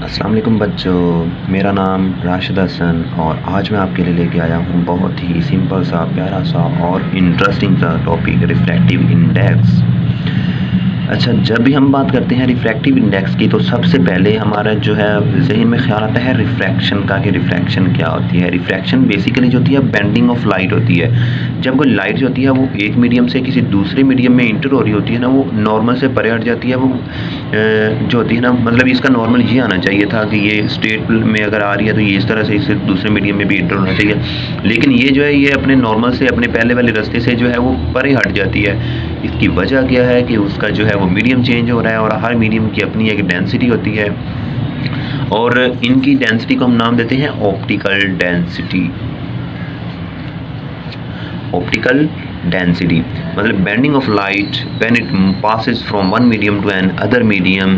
अस्सलाम वालेकुम बच्चों, मेरा नाम राशिद हसन और आज मैं आपके लिए लेके आया हूँ बहुत ही सिंपल सा, प्यारा सा और इंटरेस्टिंग सा टॉपिक, रिफ्रैक्टिव इंडेक्स। अच्छा, जब भी हम बात करते हैं रिफ्रैक्टिव इंडेक्स की तो सबसे पहले हमारा जो है ज़हन में ख्याल आता है रिफ्रैक्शन का, कि रिफ्रैक्शन क्या होती है। रिफ्रैक्शन बेसिकली जो होती है बेंडिंग ऑफ लाइट होती है। जब कोई लाइट जो होती है वो एक मीडियम से किसी दूसरे मीडियम में इंटर हो रही होती है ना, वो नॉर्मल से परे हट जाती है। वो जो होती है ना, मतलब इसका नॉर्मल ये आना चाहिए था कि ये स्ट्रेट में अगर आ रही है तो ये इस तरह से इससे दूसरे मीडियम में भी इंटर होना चाहिए, लेकिन ये जो है ये अपने नॉर्मल से, अपने पहले वाले रास्ते से जो है वो परे हट जाती है। इसकी वजह क्या है कि उसका जो है वो मीडियम चेंज हो रहा है, और हर मीडियम की अपनी एक डेंसिटी होती है, और इनकी डेंसिटी को हम नाम देते हैं ऑप्टिकल डेंसिटी। ऑप्टिकल डेंसिटी मतलब bending of light when it passes from one medium to another medium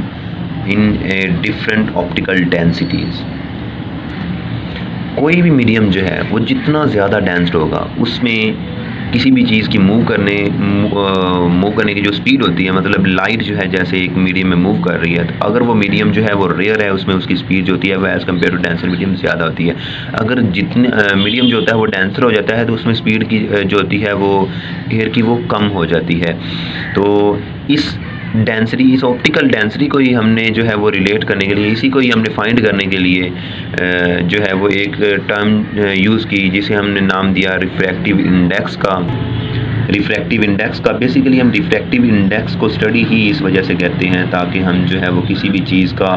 in a different optical densities. कोई भी मीडियम जो है वो जितना ज़्यादा डेंस्ड होगा, उसमें किसी भी चीज़ की मूव करने की जो स्पीड होती है, मतलब लाइट जो है जैसे एक मीडियम में मूव कर रही है, तो अगर वो मीडियम जो है वो रेयर है, उसमें उसकी स्पीड जो होती है वह as compare to denser medium ज़्यादा होती है। अगर जितने मीडियम जो होता है वो डेंसर हो जाता है तो उसमें स्पीड की जो होती है वो एयर की वो कम हो जाती है। तो इस डेंसिटी, इस ऑप्टिकल डेंसिटी को ही हमने जो है वो रिलेट करने के लिए, इसी को ही हमने फाइंड करने के लिए जो है वो एक टर्म यूज़ की, जिसे हमने नाम दिया रिफ्रैक्टिव इंडेक्स का। रिफ्रैक्टिव इंडेक्स का बेसिकली हम रिफ्रैक्टिव इंडेक्स को स्टडी ही इस वजह से करते हैं ताकि हम जो है वो किसी भी चीज़ का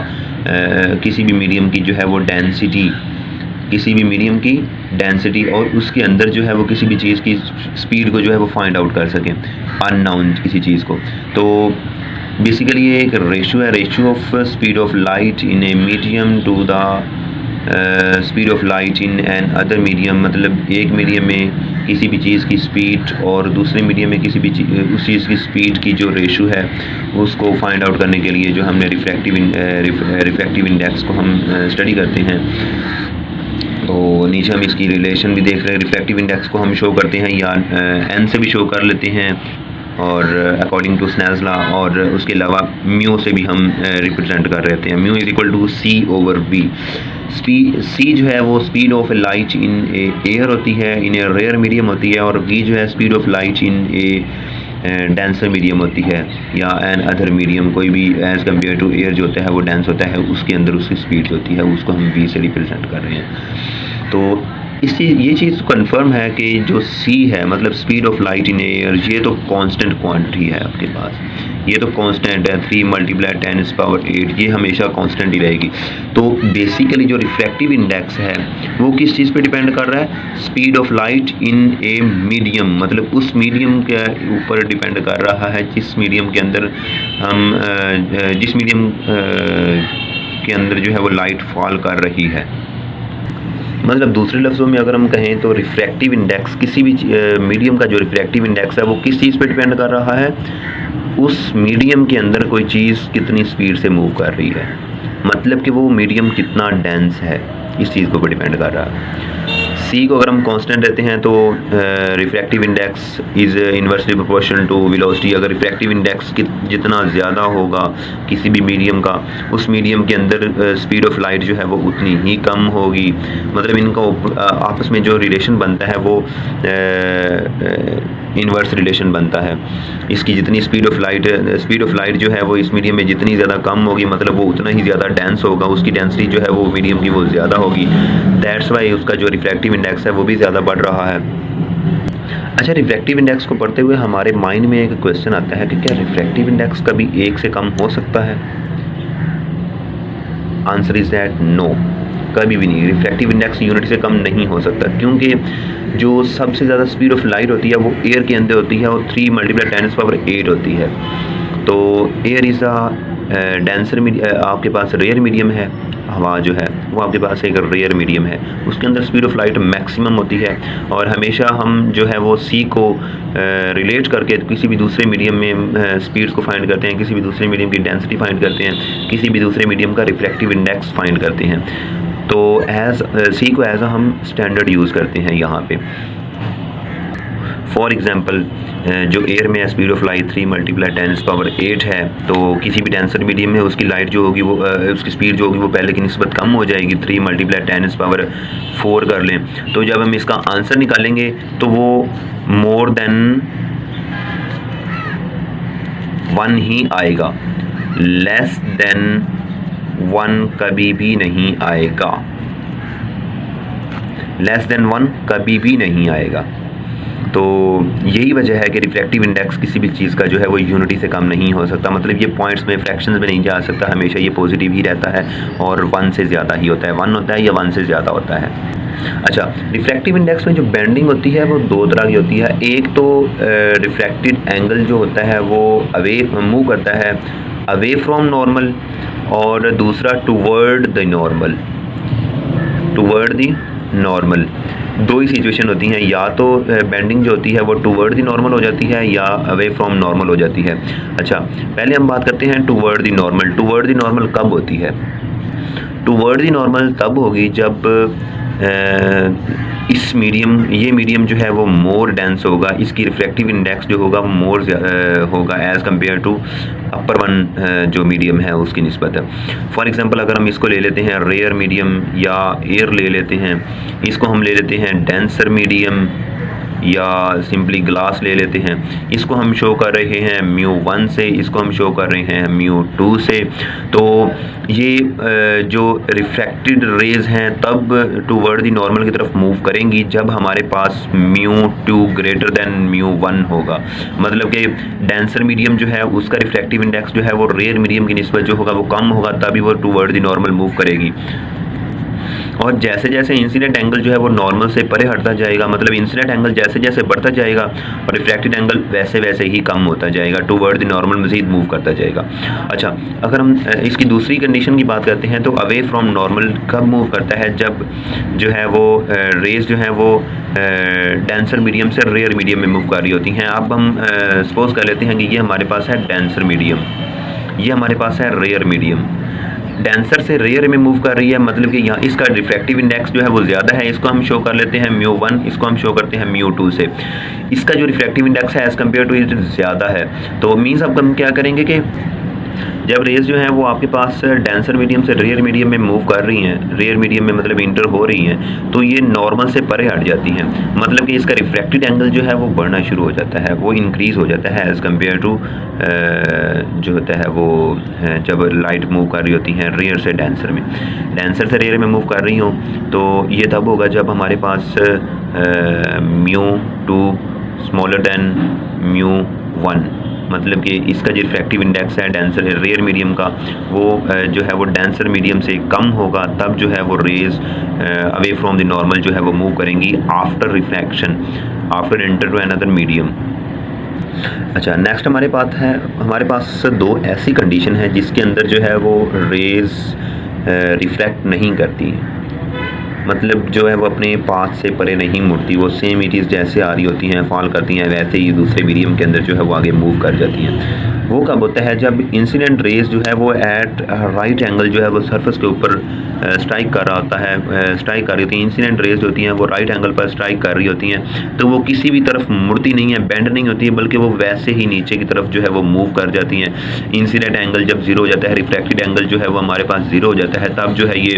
किसी भी मीडियम की जो है वो डेंसिटी, किसी भी मीडियम की डेंसिटी और उसके अंदर जो है वो किसी भी चीज़ की स्पीड को जो है वो फाइंड आउट कर सकें, अननोन किसी चीज़ को। तो बेसिकली ये एक रेशियो है, ratio of speed of light in a medium to the speed of light in another medium. मतलब एक मीडियम में किसी भी चीज़ की स्पीड और दूसरे मीडियम में किसी भी उस चीज़ की स्पीड की जो रेशियो है उसको फाइंड आउट करने के लिए जो हमने रिफ्रैक्टिव इंडेक्स को हम स्टडी करते हैं। तो नीचे हम इसकी रिलेशन भी देख रहे हैं। रिफ्रैक्टिव इंडेक्स को हम शो करते हैं या एन से भी शो कर लेते हैं, और अकॉर्डिंग टू स्नेल्स लॉ, और उसके अलावा म्यू से भी हम रिप्रेजेंट कर रहे थे। Mu is equal to c over v. C जो है वो speed of light in air होती है, इन ए रेयर मीडियम होती है, और वी जो है speed of light in a denser medium होती है, या एन अदर मीडियम, कोई भी एज़ कम्पेयर टू एयर जो होता है वो डेंस होता है, उसके अंदर उसकी स्पीड जो होती है उसको हम वी से रिप्रेजेंट कर रहे हैं। तो इससे ये चीज़ कंफर्म है कि जो सी है, मतलब speed of light in air, ये तो कांस्टेंट क्वांटिटी है आपके पास, ये तो कांस्टेंट है। 3 × 10⁸ ये हमेशा कांस्टेंट ही रहेगी। तो बेसिकली जो रिफ्रैक्टिव इंडेक्स है वो किस चीज़ पे डिपेंड कर रहा है? Speed of light in a medium, मतलब उस मीडियम के ऊपर डिपेंड कर रहा है जिस मीडियम के अंदर जिस मीडियम के अंदर जो है वो लाइट फॉल कर रही है। मतलब दूसरे लफ्ज़ों में अगर हम कहें तो रिफ्रैक्टिव इंडेक्स, किसी भी मीडियम का जो रिफ्रैक्टिव इंडेक्स है वो किस चीज़ पे डिपेंड कर रहा है? उस मीडियम के अंदर कोई चीज़ कितनी स्पीड से मूव कर रही है, मतलब कि वो मीडियम कितना डेंस है, इस चीज़ को डिपेंड कर रहा है। सी को अगर हम कांस्टेंट रहते हैं तो refractive index is inversely proportional to velocity. अगर रिफ्रैक्टिव इंडेक्स जितना ज़्यादा होगा किसी भी मीडियम का, उस मीडियम के अंदर स्पीड ऑफ लाइट जो है वो उतनी ही कम होगी। मतलब इनका आपस में जो रिलेशन बनता है वो इन्वर्स रिलेशन बनता है। इसकी जितनी स्पीड ऑफ लाइट जो है वो इस मीडियम में जितनी ज़्यादा कम होगी, मतलब वो उतना ही ज़्यादा डेंस होगा, उसकी डेंसिटी जो है वो मीडियम की वो ज़्यादा होगी। दैट्स वाई उसका जो रिफ्रैक्टिव इंडेक्स है वो भी ज़्यादा बढ़ रहा है। अच्छा, रिफ्रैक्टिव इंडेक्स को पढ़ते हुए हमारे माइंड में एक क्वेश्चन आता है कि क्या रिफ्रैक्टिव इंडेक्स कभी 1 से कम हो सकता है? आंसर इज दैट नो, कभी भी नहीं। रिफ्रैक्टिव इंडेक्स यूनिट से कम नहीं हो सकता, क्योंकि जो सबसे ज़्यादा स्पीड ऑफ लाइट होती है वो एयर के अंदर होती है, और 3 × 10⁸ होती है। तो एयर इज़ डेंसर आपके पास रेयर मीडियम है, हवा जो है वो आपके पास एक रेयर मीडियम है, उसके अंदर स्पीड ऑफ लाइट मैक्सिमम होती है। और हमेशा हम जो है वो सी को रिलेट करके किसी भी दूसरे मीडियम में स्पीड्स को फाइंड करते हैं, किसी भी दूसरे मीडियम की डेंसिटी फाइंड करते हैं, किसी भी दूसरे मीडियम का रिफ्रैक्टिव इंडेक्स फाइंड करते हैं। तो सी को एज हम स्टैंडर्ड यूज़ करते हैं यहाँ पे। फॉर एग्जांपल जो एयर में स्पीड ऑफ लाइट 3 × 10⁸ है, तो किसी भी डेंसर मीडियम में उसकी लाइट जो होगी वो उसकी स्पीड जो होगी वो पहले की निस्बत कम हो जाएगी, 3 × 10⁴ कर लें। तो जब हम इसका आंसर निकालेंगे तो वो मोर देन 1 ही आएगा, लेस देन 1 कभी भी नहीं आएगा, लेस देन 1 कभी भी नहीं आएगा। तो यही वजह है कि रिफ्रैक्टिव इंडेक्स किसी भी चीज़ का जो है वो यूनिटी से कम नहीं हो सकता, मतलब ये पॉइंट्स में फ्रैक्शंस में नहीं जा सकता, हमेशा ये पॉजिटिव ही रहता है और 1 से ज़्यादा ही होता है, 1 होता है या 1 से ज़्यादा होता है। अच्छा, रिफ्रैक्टिव इंडेक्स में जो बेंडिंग होती है वो 2 तरह की होती है। एक तो रिफ्रैक्टेड एंगल जो होता है वो अवे मूव करता है अवे फ्रॉम नॉर्मल, और दूसरा toward the normal, toward the normal. 2 he situation होती हैं, या तो बेंडिंग जो होती है वो टुवर्ड द नॉर्मल हो जाती है या अवे फ्रॉम नॉर्मल हो जाती है। अच्छा, पहले हम बात करते हैं toward the normal. Toward the normal कब होती है? टुवर्ड द नॉर्मल तब होगी जब इस ये मीडियम जो है वो मोर डेंस होगा, इसकी रिफ्रैक्टिव इंडेक्स जो होगा वो मोर होगा as compare to upper one जो मीडियम है उसकी निस्बत है। फॉर एग्जांपल अगर हम इसको ले लेते हैं रेयर मीडियम या एयर ले लेते हैं, इसको हम ले लेते हैं डेंसर मीडियम या सिंपली ग्लास ले लेते हैं, इसको हम शो कर रहे हैं μ1 से, इसको हम शो कर रहे हैं μ2 से। तो ये जो रिफ्रैक्टेड रेज हैं तब टूवर्ड द नॉर्मल की तरफ मूव करेंगी जब हमारे पास μ2 ग्रेटर देन μ1 होगा, मतलब कि डेंसर मीडियम जो है उसका रिफ्रैक्टिव इंडेक्स जो है वो रेयर मीडियम की निस्बत जो होगा वो कम होगा, तभी वो टूवर्ड द नॉर्मल मूव करेगी। और जैसे जैसे इंसिडेंट एंगल जो है वो नॉर्मल से परे हटता जाएगा, मतलब इंसिडेंट एंगल जैसे जैसे बढ़ता जाएगा और रिफ्रैक्टेड एंगल वैसे वैसे ही कम होता जाएगा, टुवर्ड द नॉर्मल मज़ीद मूव करता जाएगा। अच्छा, अगर हम इसकी दूसरी कंडीशन की बात करते हैं तो अवे फ्रॉम नॉर्मल कब मूव करता है? जब जो है वो रेज जो है वो डेंसर मीडियम से रेयर मीडियम में मूव कर रही होती हैं। अब हम सपोज कर लेते हैं कि ये हमारे पास है डेंसर मीडियम, ये हमारे पास है रेयर मीडियम। डेंसर से रेयर में मूव कर रही है, मतलब कि यहाँ इसका रिफ्रैक्टिव इंडेक्स जो है वो ज़्यादा है, इसको हम शो कर लेते हैं μ1, इसको हम शो करते हैं μ2 से। इसका जो रिफ्रैक्टिव इंडेक्स है एज़ कम्पेयर टू इट ज़्यादा है, तो मीन्स अब हम क्या करेंगे कि जब रेज जो है वो आपके पास डेंसर मीडियम से रेयर मीडियम में मूव कर रही हैं, रेयर मीडियम में मतलब इंटर हो रही हैं, तो ये नॉर्मल से परे हट जाती हैं, मतलब कि इसका रिफ्रैक्टेड एंगल जो है वो बढ़ना शुरू हो जाता है, वो इंक्रीज़ हो जाता है एज़ कम्पेयर टू जो होता है वो जब लाइट मूव कर रही होती हैं रेयर से डेंसर में। डेंसर से रेयर में मूव कर रही हो तो ये तब होगा जब हमारे पास μ2 स्मॉलर देन μ1, मतलब कि इसका जो रिफ्रैक्टिव इंडेक्स है डेंसर रेयर मीडियम का वो जो है वो डेंसर मीडियम से कम होगा, तब जो है वो rays away from the normal जो है वो मूव करेंगी after refraction, after enter to another medium. अच्छा, नेक्स्ट हमारे पास 2 ऐसी कंडीशन है जिसके अंदर जो है वो रेज रिफ्रैक्ट नहीं करती, मतलब जो है वो अपने पाथ से परे नहीं मुड़ती, वो सेम इट इज़ जैसे आ रही होती हैं फॉल करती हैं वैसे ही दूसरे मीडियम के अंदर जो है वो आगे मूव कर जाती हैं। वो कब होता है? जब इंसिडेंट रेज जो है वो एट राइट एंगल जो है वो सरफेस के ऊपर स्ट्राइक कर रहा होता है, स्ट्राइक कर रही होती है। इंसिडेंट रेज होती हैं वो राइट एंगल पर स्ट्राइक कर रही होती हैं, तो वो किसी भी तरफ मुड़ती नहीं है, बेंड नहीं होती है, बल्कि वो वैसे ही नीचे की तरफ जो है वो मूव कर जाती हैं। इंसिडेंट एंगल जब 0 हो जाता है, रिफ्रैक्टेड एंगल जो है वो हमारे पास 0 हो जाता है, तब जो है ये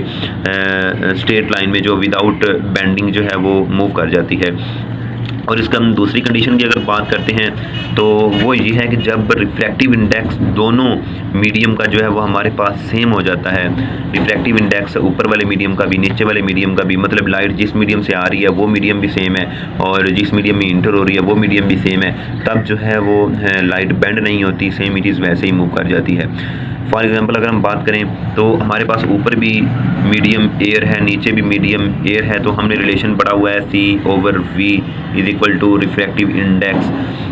स्ट्रेट लाइन में जो विदाउट बेंडिंग जो है वो मूव कर जाती है। और इसका हम दूसरी कंडीशन की अगर बात करते हैं तो वो ये है कि जब रिफ्रैक्टिव इंडेक्स दोनों मीडियम का जो है वो हमारे पास सेम हो जाता है, रिफ्रैक्टिव इंडेक्स ऊपर वाले मीडियम का भी नीचे वाले मीडियम का भी, मतलब लाइट जिस मीडियम से आ रही है वो मीडियम भी सेम है और जिस मीडियम में इंटर हो रही है वो मीडियम भी सेम है, तब जो है वो लाइट बेंड नहीं होती, सेम इट इज़ वैसे ही मूव कर जाती है। फॉर एग्जांपल अगर हम बात करें तो हमारे पास ऊपर भी मीडियम एयर है, नीचे भी मीडियम एयर है, तो हमने रिलेशन पढ़ा हुआ है C/V = रिफ्रैक्टिव इंडेक्स।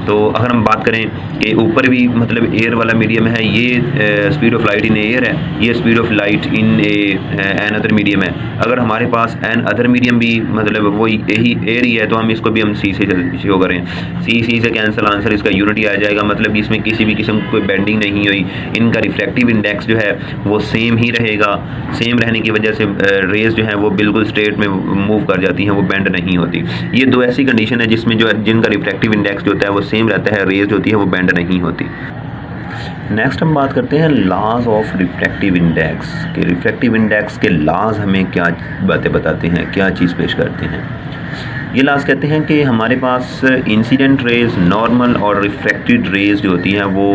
तो अगर हम बात करें कि ऊपर भी मतलब एयर वाला मीडियम है, ये speed of light in air है, ये speed of light in another medium है। अगर हमारे पास एन अदर मीडियम भी मतलब वो यही एयर ही है तो हम इसको भी हम सी से शो करें, सी से कैंसिल, आंसर इसका यूनिटी आ जाएगा। मतलब इसमें किसी भी किस्म की कोई बेंडिंग नहीं हुई, इनका रिफ्रैक्टिव इंडेक्स जो है वो सेम ही रहेगा। सेम रहने की वजह से रेज जो है वो बिल्कुल स्ट्रेट में मूव कर जाती हैं, वो बेंड नहीं होती। ये दो ऐसी कंडीशन है जिसमें जो जिनका रिफ्रैक्टिव इंडेक्स जो होता है वो सेम रहता है, रेज होती है वो बेंड नहीं होती। नेक्स्ट हम बात करते हैं लॉज ऑफ रिफ्रैक्टिव इंडेक्स के। रिफ्रैक्टिव इंडेक्स के लॉज हमें क्या बातें बताते हैं, क्या चीज़ पेश करते हैं। ये लॉज कहते हैं कि हमारे पास इंसिडेंट रेज, नॉर्मल और रिफ्रैक्टेड रेज जो होती हैं वो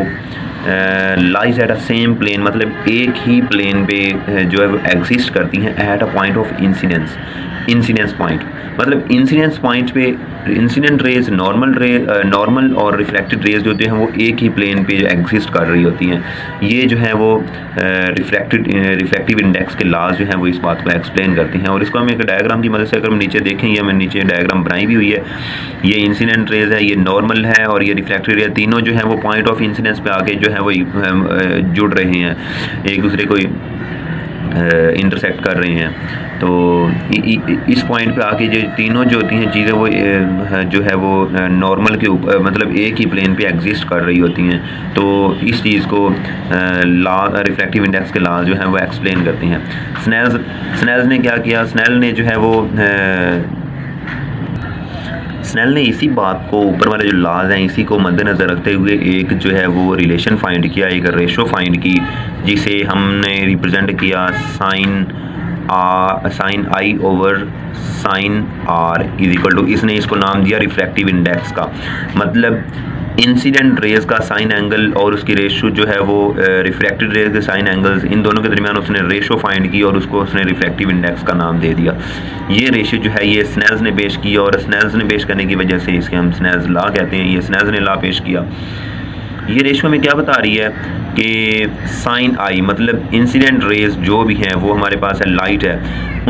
lies at a same plane, मतलब एक ही प्लेन पे जो है वो एग्जिस्ट करती हैं at a point of incidence point. मतलब इंसिडेंस पॉइंट पे इंसिडेंट रेज, नॉर्मल और रिफ्रैक्टेड रेज जो होते हैं वो एक ही प्लेन पे एग्जिस्ट कर रही होती हैं। ये जो है वो रिफ्रैक्टिव इंडेक्स के लॉज जो हैं वो इस बात को एक्सप्लेन करते हैं। और इसको हम एक डायग्राम की मदद से अगर हम नीचे देखें, ये हमें नीचे डायग्राम बनाई भी हुई है। ये इंसिडेंट रेज है, ये नॉर्मल है और ये रिफ्रैक्टेड रेज, तीनों जो है वो पॉइंट ऑफ इंसिडेंस पे आके जो है वो जुड़ रहे हैं, एक दूसरे को इंटरसेक्ट कर रहे हैं। तो इस पॉइंट पे आके जो तीनों जो होती हैं चीज़ें वो जो है वो नॉर्मल के ऊपर मतलब एक ही प्लेन पे एग्जिस्ट कर रही होती हैं। तो इस चीज़ को लॉ रिफ्रैक्टिव इंडेक्स के लॉ जो हैं वो एक्सप्लेन करते हैं। स्नेल्स ने क्या किया, स्नेल ने जो है वो स्नेल ने इसी बात को, ऊपर वाले जो लॉज हैं इसी को मद्देनज़र रखते हुए एक जो है वो रिलेशन फाइंड किया, एक रेशो फाइंड की, जिसे हमने रिप्रेजेंट किया sine I over sine are is equal to, इसने इसको नाम दिया रिफ्रैक्टिव इंडेक्स का। मतलब इंसिडेंट रेज का साइन एंगल और उसकी रेशो जो है वो रिफ्रैक्टेड रेज के साइन एंगल्स, इन दोनों के दरमियान उसने रेशो फाइंड की और उसको उसने रिफ्रैक्टिव इंडेक्स का नाम दे दिया। ये रेशो जो है ये स्नेल्स ने पेश की और स्नेल्स ने पेश करने की वजह से इसके हम स्नेल्स लॉ कहते हैं। ये स्नेल्स ने लॉ पेश किया। ये रेशो में क्या बता रही है कि साइन आई मतलब इंसिडेंट रेज जो भी हैं वो हमारे पास है लाइट है,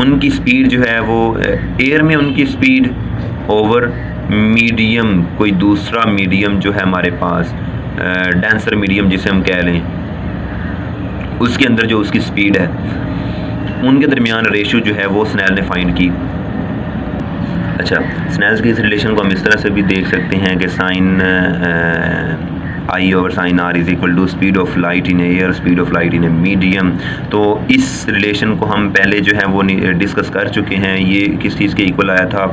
उनकी स्पीड जो है वो एयर में उनकी स्पीड ओवर मीडियम, कोई दूसरा मीडियम जो है हमारे पास डेंसर मीडियम जिसे हम कह लें, उसके अंदर जो उसकी स्पीड है उनके दरमियान रेशो जो है वो स्नेल ने फाइंड की। अच्छा, स्नेल्स की इस रिलेशन को हम इस तरह से भी देख सकते हैं कि sine I over sine are is equal to speed of light in air, speed of light in a medium. तो इस रिलेशन को हम पहले जो है वो डिस्कस कर चुके हैं। ये किस चीज़ के इक्वल आया था,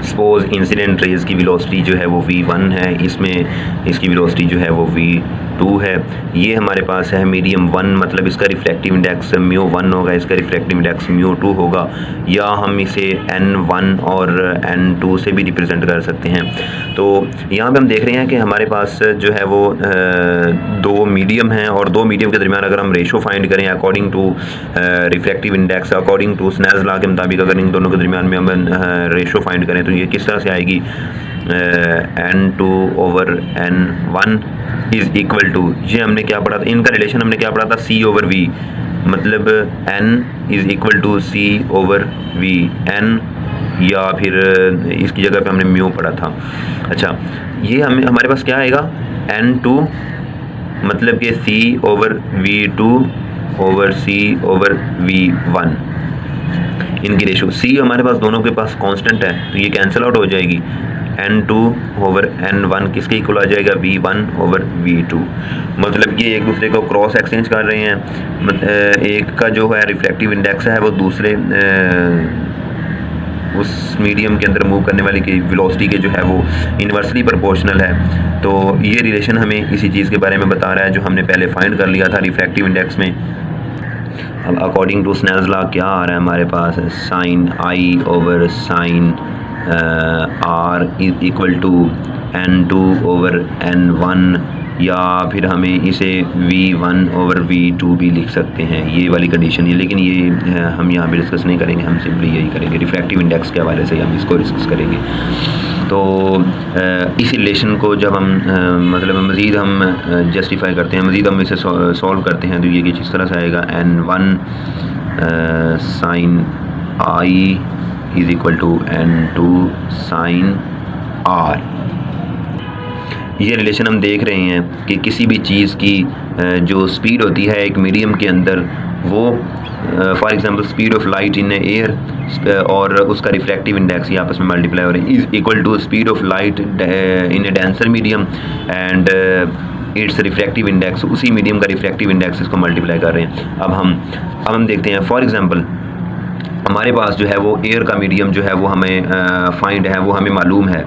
सपोज इंसिडेंट रेज की वेलोसिटी जो है वो v1 है, इसमें इसकी वेलोसिटी जो है वो v2 है। ये हमारे पास है मीडियम 1, मतलब इसका रिफ्रैक्टिव इंडेक्स μ1 होगा, इसका रिफ्रैक्टिव इंडेक्स μ2 होगा, या हम इसे n1 और n2 से भी रिप्रेजेंट कर सकते हैं। तो यहाँ पे हम देख रहे हैं कि हमारे पास जो है वो दो मीडियम हैं और दो मीडियम के दरमियान अगर हम रेशो फाइंड करें according to refractive index, according to Snell's law के मुताबिक अगर इन दोनों के दरमियान में हम रेशो फाइंड करें तो ये किस तरह से आएगी, n2 over n1 is equal to, ये हमने क्या पढ़ा था, इनका रिलेशन हमने क्या पढ़ा था, c ओवर v, मतलब n is equal to c over v, n या फिर इसकी जगह पे हमने म्यू पढ़ा था। अच्छा, ये हमारे पास क्या आएगा, n2 मतलब कि c over v2 over c over v1, इनकी रेशो c हमारे पास दोनों के पास कांस्टेंट है तो ये कैंसिल आउट हो जाएगी। n2 ओवर n1 किसके इक्वल आ जाएगा, v1 ओवर v2। मतलब ये एक दूसरे को क्रॉस एक्सचेंज कर रहे हैं। एक का जो है रिफ्रैक्टिव इंडेक्स है वो दूसरे उस मीडियम के अंदर मूव करने वाली की वेलोसिटी के जो है वो इन्वर्सली प्रोपोर्शनल है। तो ये रिलेशन हमें इसी चीज़ के बारे में बता रहा है जो हमने पहले फाइंड कर लिया था रिफ्रैक्टिव इंडेक्स में। अब अकॉर्डिंग टू स्नेल्स लॉ क्या आ रहा है हमारे पास, sine I over sine are is equal to n2 over n1, या फिर हमें इसे v1 ओवर v2 भी लिख सकते हैं, ये वाली कंडीशन है। लेकिन ये हम यहाँ पे डिस्कस नहीं करेंगे, हम सिंपली यही करेंगे, रिफ्रैक्टिव इंडेक्स के हवाले से हम इसको डिस्कस करेंगे। तो इस रिलेशन को जब हम मतलब मज़ीद हम जस्टिफाई करते हैं, मज़ीद हम इसे सॉल्व करते हैं तो ये कि इस तरह से आएगा n1 sine I is equal to n2 sine R. ये रिलेशन हम देख रहे हैं कि किसी भी चीज़ की जो स्पीड होती है एक मीडियम के अंदर, वो for example speed of light in air और उसका रिफ्रैक्टिव इंडेक्स ये आपस में मल्टीप्लाई हो रहे हैं, is equal to speed of light in a denser medium and its refractive index, उसी मीडियम का रिफ्रैक्टिव इंडेक्स इसको मल्टीप्लाई कर रहे हैं। अब हम देखते हैं, फॉर एग्जांपल हमारे पास जो है वो एयर का मीडियम जो है वो हमें फाइंड है, वो हमें मालूम है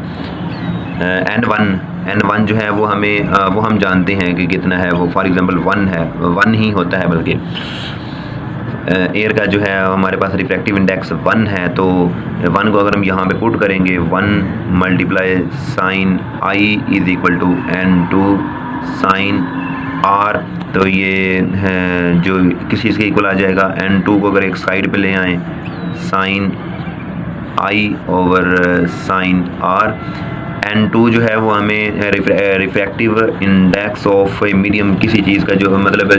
N1 जो है वो हम जानते हैं कि कितना है वो, फॉर एग्जांपल 1 है, 1 ही होता है, बल्कि एयर का जो है हमारे पास रिफ्रैक्टिव इंडेक्स 1 है, तो 1 को अगर हम यहाँ पे पुट करेंगे 1 multiply sine I is equal to N2 sine R, तो ये है जो किसी चीज़ के इक्वल आ जाएगा। N2 को अगर एक साइड पे ले आएँ, साइन आई ओवर साइन R, N2 जो है वो हमें refractive index of a medium, किसी चीज़ का जो मतलब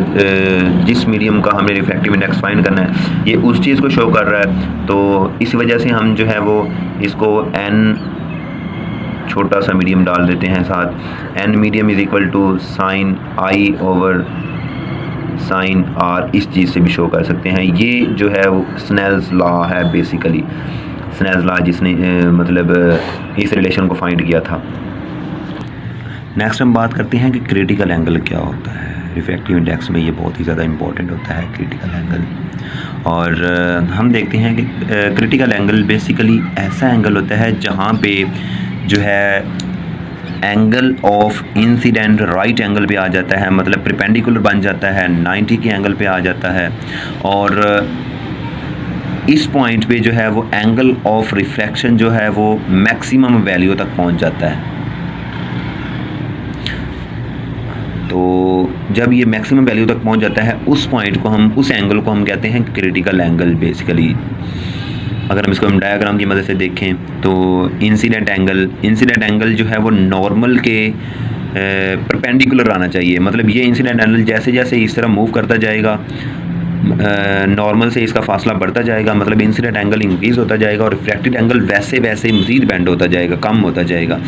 जिस मीडियम का हमने रिफ्रैक्टिव इंडेक्स फाइंड करना है ये उस चीज़ को शो कर रहा है, तो इस वजह से हम जो है वो इसको N छोटा सा मीडियम डाल देते हैं साथ, N medium is equal to sine I over sine R, इस चीज़ से भी शो कर सकते हैं। ये जो है वो स्नेल्स लॉ है, बेसिकली स्नेल्स लॉ जिसने मतलब इस रिलेशन को फाइंड किया था। नेक्स्ट हम बात करते हैं कि क्रिटिकल एंगल क्या होता है। रिफ्रैक्टिव इंडेक्स में ये बहुत ही ज़्यादा इंपॉर्टेंट होता है क्रिटिकल एंगल, और हम देखते हैं कि क्रिटिकल एंगल बेसिकली ऐसा एंगल होता है जहाँ पे जो है angle of incident right angle पे आ जाता है, मतलब परपेंडिकुलर बन जाता है, 90 के एंगल पे आ जाता है, और इस पॉइंट पे जो है वो एंगल ऑफ रिफ्रैक्शन जो है वो मैक्सिमम वैल्यू तक पहुंच जाता है। तो जब ये मैक्सिमम वैल्यू तक पहुंच जाता है उस पॉइंट को उस एंगल को हम कहते हैं क्रिटिकल एंगल बेसिकली। अगर हम इसको डायग्राम की मदद से देखें तो इंसिडेंट एंगल जो है वो नॉर्मल के परपेंडिकुलर आना चाहिए, मतलब ये इंसिडेंट एंगल जैसे जैसे इस तरह मूव करता जाएगा नॉर्मल से इसका फासला बढ़ता जाएगा, मतलब इंसिडेंट एंगल इंक्रीज़ होता जाएगा, और रिफ्रैक्टेड एंगल वैसे वैसे मज़ीद बेंड होता जाएगा, कम होता जाएगा।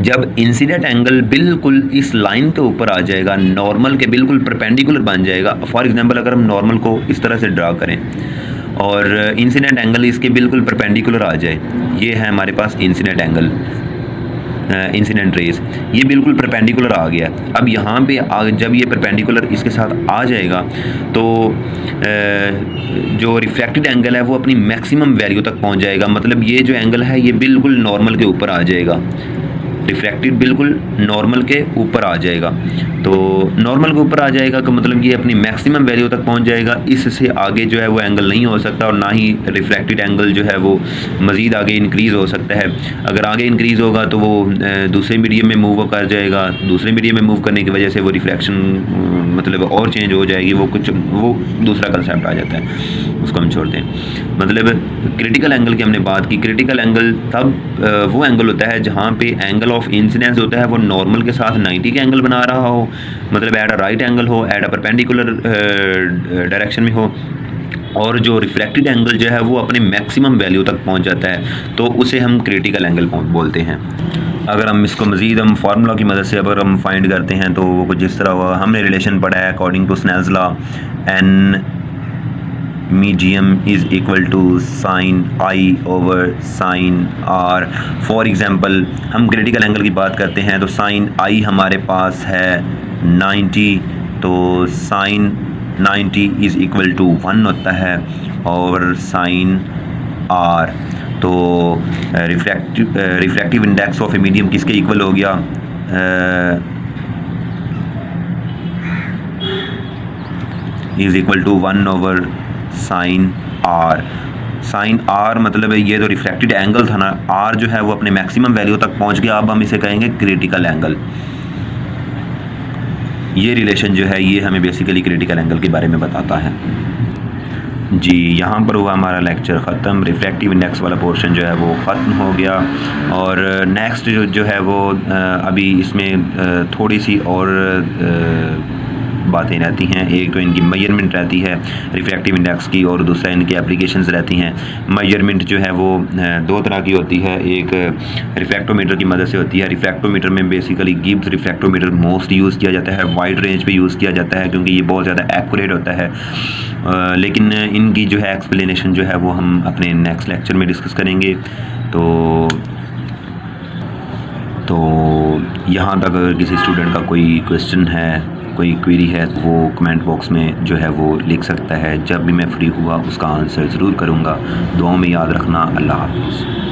जब इंसिडेंट एंगल बिल्कुल इस लाइन के ऊपर आ जाएगा, नॉर्मल के बिल्कुल परपेंडिकुलर बन जाएगा, फॉर एग्जांपल अगर हम नॉर्मल को इस तरह से ड्रा करें और इंसिडेंट एंगल इसके बिल्कुल परपेंडिकुलर आ जाए, ये है हमारे पास इंसिडेंट एंगल, इंसिडेंट रेज, ये बिल्कुल परपेंडिकुलर आ गया। अब यहाँ पे जब ये परपेंडिकुलर इसके साथ आ जाएगा तो जो रिफ्रैक्टेड एंगल है वो अपनी मैक्सिमम वैल्यू तक पहुँच जाएगा, मतलब ये जो एंगल है ये बिल्कुल नॉर्मल के ऊपर आ जाएगा, रिफ्रैक्टेड बिल्कुल नॉर्मल के ऊपर आ जाएगा। तो नॉर्मल के ऊपर आ जाएगा का मतलब ये अपनी मैक्सिमम वैल्यू तक पहुंच जाएगा, इससे आगे जो है वो एंगल नहीं हो सकता, और ना ही रिफ्रैक्टेड एंगल जो है वो मज़ीद आगे इंक्रीज़ हो सकता है। अगर आगे इंक्रीज़ होगा तो वो दूसरे मीडियम में मूव कर जाएगा, दूसरे मीडियम में मूव करने की वजह से वो रिफ्रैक्शन मतलब और चेंज हो जाएगी, वो दूसरा कंसेप्ट आ जाता है, उसको हम छोड़ते हैं। मतलब क्रिटिकल एंगल की हमने बात की, क्रिटिकल एंगल तब वो एंगल होता है जहाँ पे एंगल ऑफ इंसिडेंस होता है वो नॉर्मल के साथ 90 का एंगल बना रहा हो, मतलब एट अ राइट एंगल हो, एट अ परपेंडिकुलर डायरेक्शन में हो, और जो रिफ्रैक्टेड एंगल जो है वो अपने मैक्सिमम वैल्यू तक पहुंच जाता है, तो उसे हम क्रिटिकल एंगल बोलते हैं। अगर हम इसको मज़ीद हम फार्मूला की मदद से अगर हम फाइंड करते हैं तो वो कुछ इस तरह हुआ, हमने रिलेशन पढ़ा है according to Snell's law, N medium is equal to sine I over sine R. For example हम क्रिटिकल एंगल की बात करते हैं तो साइन आई हमारे पास है 90, तो साइन 90 इज़ इक्वल टू 1 होता है, और साइन आर तो refractive index of a medium किसके इक्वल हो गया, is equal to 1 over sine R. Sine R मतलब ये तो रिफ्रैक्टेड एंगल था ना, आर जो है वो अपने मैक्सिमम वैल्यू तक पहुंच गया, अब हम इसे कहेंगे क्रिटिकल एंगल। ये रिलेशन जो है ये हमें बेसिकली क्रिटिकल एंगल के बारे में बताता है। जी यहाँ पर हुआ हमारा लेक्चर ख़त्म, रिफ्रैक्टिव इंडेक्स वाला पोर्शन जो है वो ख़त्म हो गया, और नेक्स्ट जो है वो अभी इसमें थोड़ी सी और बातें रहती हैं। एक तो इनकी मेजरमेंट रहती है रिफ्रैक्टिव इंडेक्स की, और दूसरा इनकी एप्लीकेशंस रहती हैं। मेजरमेंट जो है वो दो तरह की होती है, एक रिफ्रैक्टोमीटर की मदद से होती है। रिफ्रैक्टोमीटर में basically Gibbs refractometer most use किया जाता है, वाइड रेंज पे यूज़ किया जाता है क्योंकि ये बहुत ज़्यादा एक्यूरेट होता है। लेकिन इनकी जो है एक्सप्लेनेशन जो है वो हम अपने नेक्स्ट लेक्चर में डिस्कस करेंगे। तो यहाँ तक अगर किसी स्टूडेंट का कोई क्वेश्चन है, कोई क्वेरी है, तो वो कमेंट बॉक्स में जो है वो लिख सकता है। जब भी मैं फ्री हुआ उसका आंसर ज़रूर करूँगा। दुआओं में याद रखना। अल्लाह हाफ़िज़।